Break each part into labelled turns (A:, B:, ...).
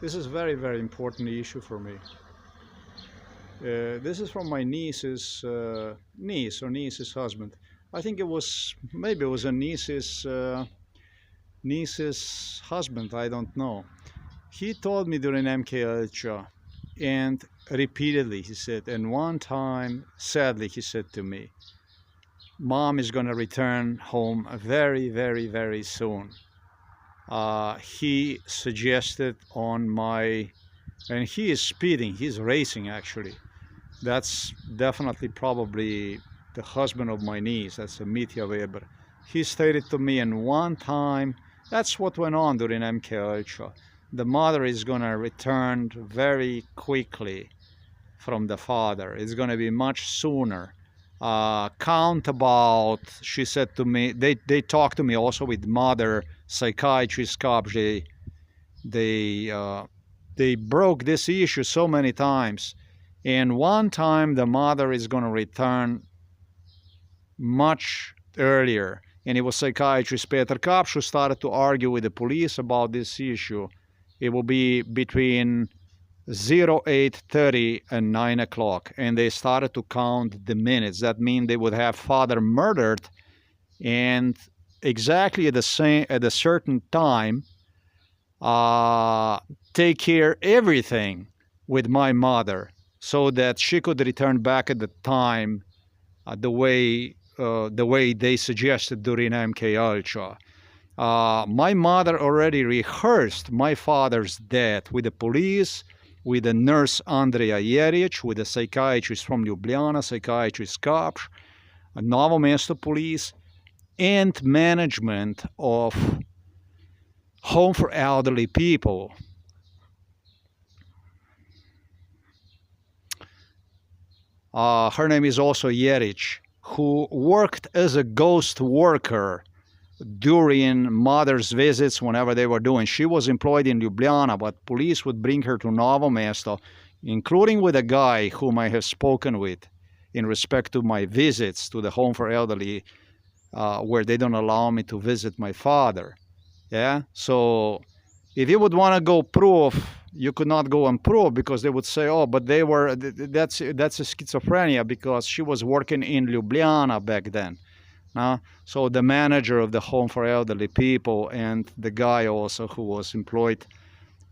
A: This is very, very important issue for me. This is from my niece's niece or niece's husband. I think it was, maybe it was a niece's husband, I don't know. He told me during MKLCHA, and repeatedly he said, and one time, sadly, he said to me, Mom is gonna return home very, very, very soon. He suggested on my, and he is speeding, he's racing actually. That's definitely probably the husband of my niece, that's Mitya Weber. He stated to me, and one time, that's what went on during MKLCHA. The mother is gonna return very quickly from the father. It's gonna be much sooner. Count about, she said to me, they talked to me also with mother psychiatrist KAPŠ. They broke this issue so many times, and one time the mother is going to return much earlier, and it was psychiatrist Peter KAPŠ who started to argue with the police about this issue. It will be between 08:30 and 9 o'clock, and they started to count the minutes. That means they would have father murdered, and exactly at a certain time, take care everything with my mother, so that she could return back at the time, the way they suggested during MKLCHA. My mother already rehearsed my father's death with the police, with the nurse Andrea Jeric, with a psychiatrist from Ljubljana, psychiatrist KAPŠ, Novo Mesto police, and management of home for elderly people. Her name is also Jeric, who worked as a ghost worker during mother's visits whenever they were doing. She was employed in Ljubljana, but police would bring her to Novo Mesto, including with a guy whom I have spoken with in respect to my visits to the home for elderly, where they don't allow me to visit my father. Yeah, so if you would want to go proof, you could not go and prove, because they would say, oh, but they were, that's a schizophrenia, because she was working in Ljubljana back then. So the manager of the home for elderly people, and the guy also who was employed,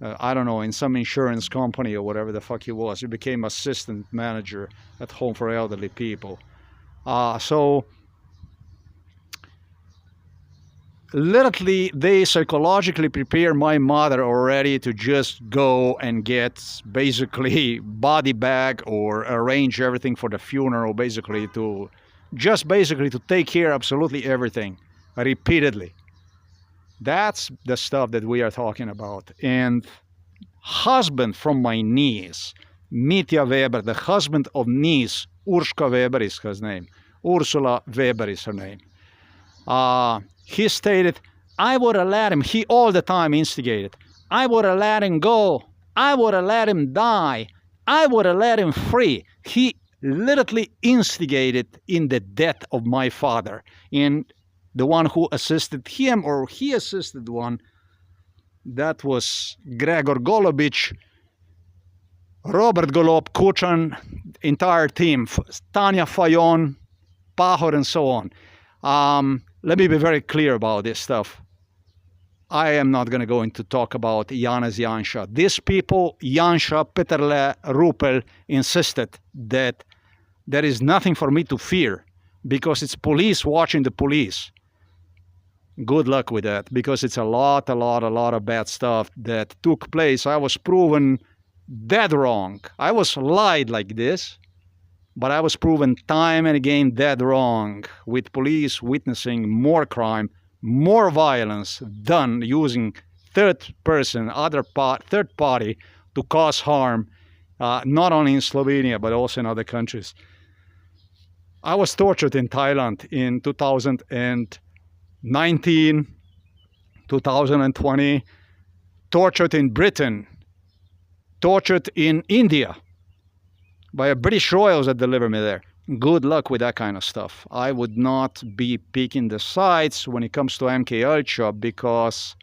A: I don't know, in some insurance company or whatever the fuck he was, he became assistant manager at home for elderly people. So literally, they psychologically prepare my mother already to just go and get basically body bag or arrange everything for the funeral, basically to take care of absolutely everything repeatedly. That's the stuff that we are talking about. And husband from my niece, Mitya Weber, the husband of niece, Urška Weber is his name, Ursula Weber is her name. He stated, I would have let him, he all the time instigated, I would have let him go, I would have let him die, I would have let him free. He literally instigated in the death of my father. And the one who assisted him, or he assisted one, that was Gregor Golobič, Robert Golob, Kučan, entire team, TANJA, FAJON, Pahor, and so on. Let me be very clear about this stuff. I am not going to go into talk about Janez Janša. These people, Janša, Peterle, Rupel, insisted that there is nothing for me to fear, because it's police watching the police. Good luck with that, because it's a lot of bad stuff that took place. I was proven dead wrong. I was lied like this, but I was proven time and again dead wrong, with police witnessing more crime, more violence done using third person, third party to cause harm, not only in Slovenia, but also in other countries. I was tortured in Thailand in 2019, 2020, tortured in Britain, tortured in India by a British royals that delivered me there. Good luck with that kind of stuff. I would not be picking the sides when it comes to MKLCHA, because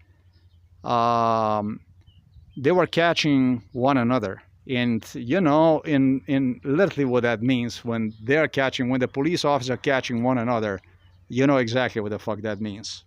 A: they were catching one another. And you know, in literally what that means, when they're catching, when the police officers are catching one another, you know exactly what the fuck that means.